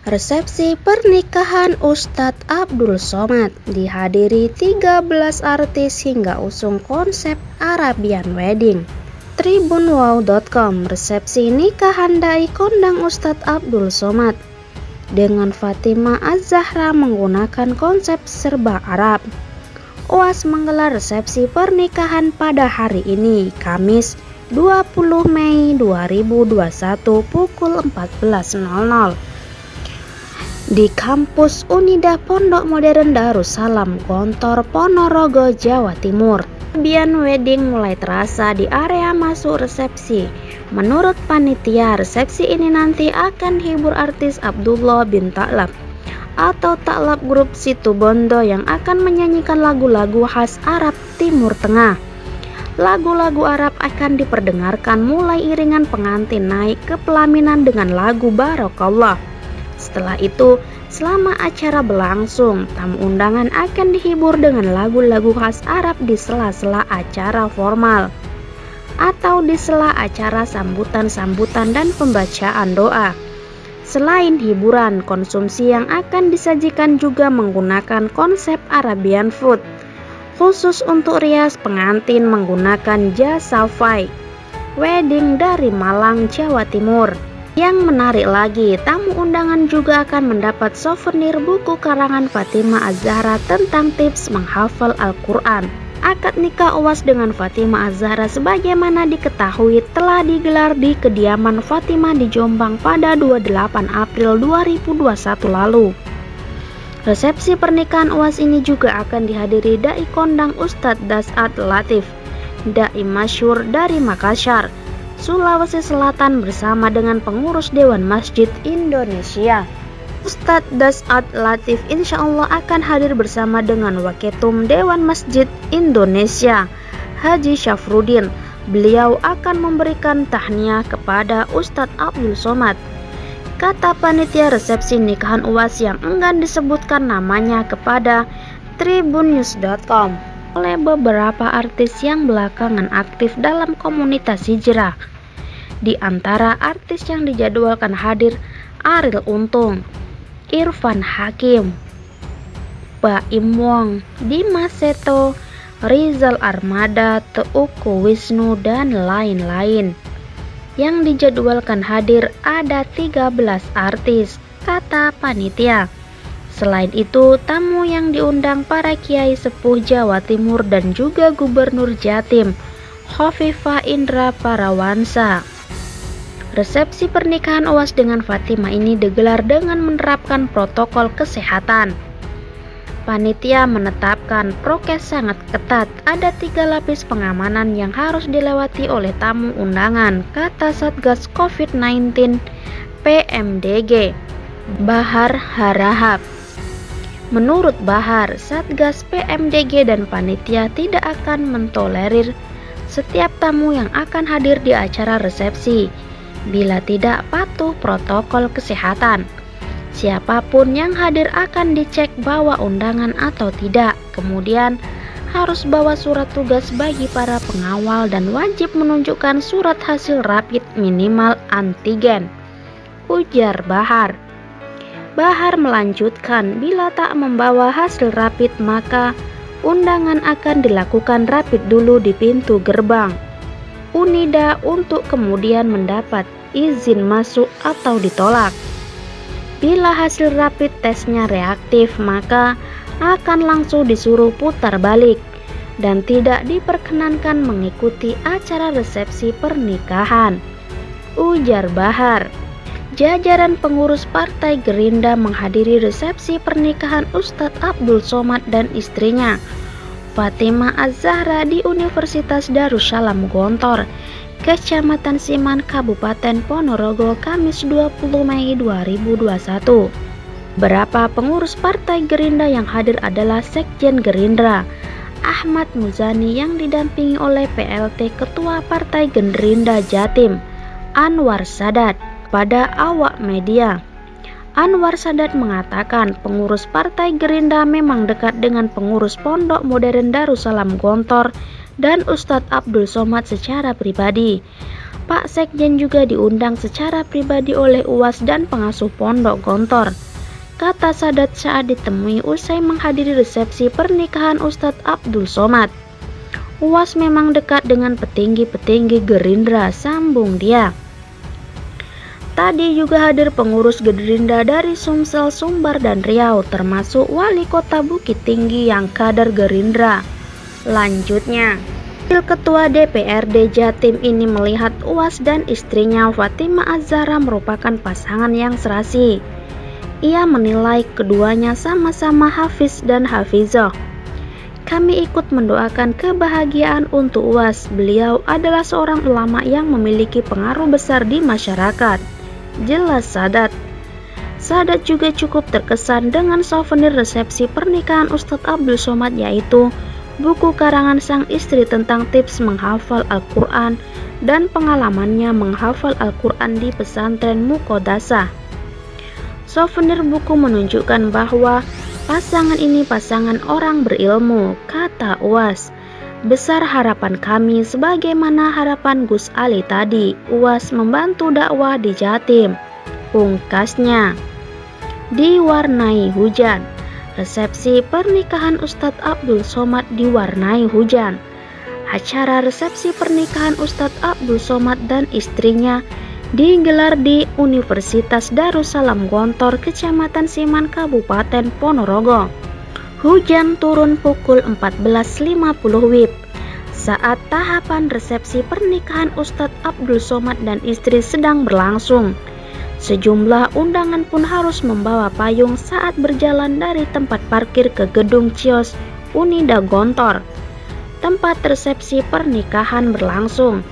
Resepsi pernikahan Ustadz Abdul Somad dihadiri 13 artis hingga usung konsep Arabian Wedding. Tribunwow.com, resepsi nikahan dai kondang Ustadz Abdul Somad dengan Fatimah Az-Zahra menggunakan konsep serba Arab. UAS menggelar resepsi pernikahan pada hari ini, Kamis 20 Mei 2021 pukul 14.00 di kampus Unida Pondok Modern Darussalam, Gontor, Ponorogo, Jawa Timur. Arabian Wedding mulai terasa di area masuk resepsi. Menurut panitia, resepsi ini nanti akan hibur artis Abdullah bin Ta'lab atau Ta'lab Group Situbondo yang akan menyanyikan lagu-lagu khas Arab Timur Tengah. Lagu-lagu Arab akan diperdengarkan mulai iringan pengantin naik ke pelaminan dengan lagu Barakallah. Setelah itu, selama acara berlangsung, tamu undangan akan dihibur dengan lagu-lagu khas Arab di sela-sela acara formal atau di sela acara sambutan-sambutan dan pembacaan doa. Selain hiburan, konsumsi yang akan disajikan juga menggunakan konsep Arabian food. Khusus untuk rias pengantin menggunakan jasa Fai Wedding dari Malang, Jawa Timur. Yang menarik lagi, tamu undangan juga akan mendapat souvenir buku karangan Fatimah Az-Zahra tentang tips menghafal Al-Quran. Akad nikah UAS dengan Fatimah Az-Zahra sebagaimana diketahui telah digelar di kediaman Fatimah di Jombang pada 28 April 2021 lalu. Resepsi pernikahan UAS ini juga akan dihadiri dai kondang Ustadz Das'ad Latif, dai masyhur dari Makassar, Sulawesi Selatan bersama dengan pengurus Dewan Masjid Indonesia. Ustadz Das'ad Latif insya Allah akan hadir bersama dengan Waketum Dewan Masjid Indonesia, Haji Syafruddin. Beliau akan memberikan tahniah kepada Ustadz Abdul Somad. Kata panitia resepsi nikahan UAS yang enggan disebutkan namanya kepada tribunnews.com. Oleh beberapa artis yang belakangan aktif dalam komunitas hijrah. Di antara artis yang dijadwalkan hadir, Ariel Untung, Irfan Hakim, Baim Wong, Dimas Seto, Rizal Armada, Teuku Wisnu, dan lain-lain. Yang dijadwalkan hadir ada 13 artis, kata panitia. Selain itu, tamu yang diundang para kiai sepuh Jawa Timur dan juga Gubernur Jatim, Khofifah Indra Parawansa. Resepsi pernikahan UAS dengan Fatimah ini digelar dengan menerapkan protokol kesehatan. Panitia menetapkan prokes sangat ketat, ada 3 lapis pengamanan yang harus dilewati oleh tamu undangan, kata Satgas COVID-19 PMDG, Bahar Harahap. Menurut Bahar, Satgas PMDG dan panitia tidak akan mentolerir setiap tamu yang akan hadir di acara resepsi bila tidak patuh protokol kesehatan. Siapapun yang hadir akan dicek bawa undangan atau tidak, kemudian harus bawa surat tugas bagi para pengawal dan wajib menunjukkan surat hasil rapid minimal antigen, ujar Bahar. Bahar melanjutkan, bila tak membawa hasil rapid maka undangan akan dilakukan rapid dulu di pintu gerbang Unida untuk kemudian mendapat izin masuk atau ditolak. Bila hasil rapid tesnya reaktif maka akan langsung disuruh putar balik dan tidak diperkenankan mengikuti acara resepsi pernikahan, ujar Bahar. Jajaran pengurus Partai Gerindra menghadiri resepsi pernikahan Ustadz Abdul Somad dan istrinya, Fatimah Az-Zahra di Universitas Darussalam Gontor, Kecamatan Siman, Kabupaten Ponorogo, Kamis 20 Mei 2021. Beberapa pengurus Partai Gerindra yang hadir adalah Sekjen Gerindra, Ahmad Muzani yang didampingi oleh PLT Ketua Partai Gerindra Jatim, Anwar Sadat. Pada awak media, Anwar Sadat mengatakan pengurus Partai Gerindra memang dekat dengan pengurus Pondok Modern Darussalam Gontor dan Ustadz Abdul Somad secara pribadi. Pak Sekjen juga diundang secara pribadi oleh UAS dan pengasuh Pondok Gontor, kata Sadat saat ditemui usai menghadiri resepsi pernikahan Ustadz Abdul Somad. UAS memang dekat dengan petinggi-petinggi Gerindra, sambung dia. Tadi juga hadir pengurus Gerindra dari Sumsel, Sumbar, dan Riau, termasuk Wali Kota Bukit Tinggi yang kader Gerindra. Lanjutnya, Ketua DPRD Jatim ini melihat UAS dan istrinya Fatimah Az-Zahra merupakan pasangan yang serasi. Ia menilai keduanya sama-sama hafiz dan hafizah. Kami ikut mendoakan kebahagiaan untuk UAS. Beliau adalah seorang ulama yang memiliki pengaruh besar di masyarakat, jelas Sadat. Sadat juga cukup terkesan dengan souvenir resepsi pernikahan Ustadz Abdul Somad, yaitu buku karangan sang istri tentang tips menghafal Al-Quran dan pengalamannya menghafal Al-Quran di pesantren Muqaddasah. Souvenir buku menunjukkan bahwa pasangan ini pasangan orang berilmu, kata UAS. Besar harapan kami sebagaimana harapan Gus Ali tadi, UAS membantu dakwah di Jatim, pungkasnya. Diwarnai hujan. Resepsi pernikahan Ustadz Abdul Somad diwarnai hujan. Acara resepsi pernikahan Ustadz Abdul Somad dan istrinya digelar di Universitas Darussalam Gontor, Kecamatan Siman, Kabupaten Ponorogo. Hujan turun pukul 14.50 WIB. Saat tahapan resepsi pernikahan Ustadz Abdul Somad dan istri sedang berlangsung, sejumlah undangan pun harus membawa payung saat berjalan dari tempat parkir ke gedung Cios Unida Gontor, tempat resepsi pernikahan berlangsung.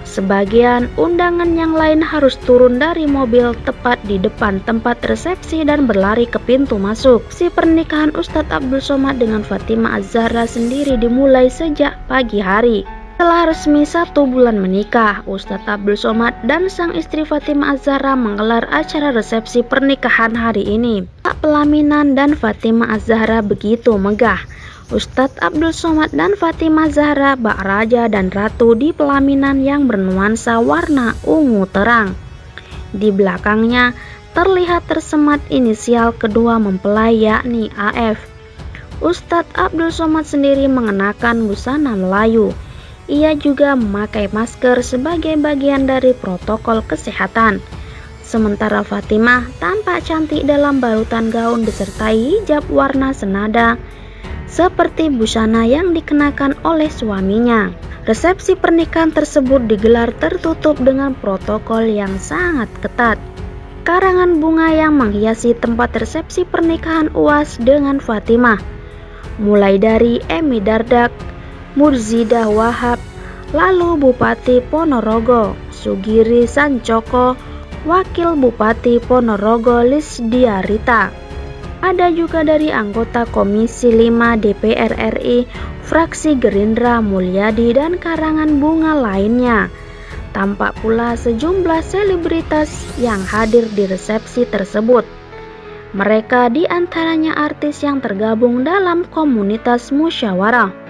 Sebagian undangan yang lain harus turun dari mobil tepat di depan tempat resepsi dan berlari ke pintu masuk. Si pernikahan Ustadz Abdul Somad dengan Fatimah Az-Zahra sendiri dimulai sejak pagi hari. Setelah resmi 1 bulan menikah, Ustadz Abdul Somad dan sang istri Fatimah Az-Zahra menggelar acara resepsi pernikahan hari ini. Pak pelaminan dan Fatimah Az-Zahra begitu megah. Ustadz Abdul Somad dan Fatimah Zahra bak raja dan ratu di pelaminan yang bernuansa warna ungu terang. Di belakangnya terlihat tersemat inisial kedua mempelai, yakni AF. Ustadz Abdul Somad sendiri mengenakan busana Melayu. Ia juga memakai masker sebagai bagian dari protokol kesehatan. Sementara Fatimah tampak cantik dalam balutan gaun disertai hijab warna senada seperti busana yang dikenakan oleh suaminya. Resepsi pernikahan tersebut digelar tertutup dengan protokol yang sangat ketat. Karangan bunga yang menghiasi tempat resepsi pernikahan UAS dengan Fatimah, mulai dari Emi Dardak, Murzidah Wahab, lalu Bupati Ponorogo Sugiri Sancoko, Wakil Bupati Ponorogo Lisdia Rita. Ada juga dari anggota Komisi 5 DPR RI, fraksi Gerindra Mulyadi, dan karangan bunga lainnya. Tampak pula sejumlah selebritas yang hadir di resepsi tersebut. Mereka diantaranya artis yang tergabung dalam komunitas musyawarah.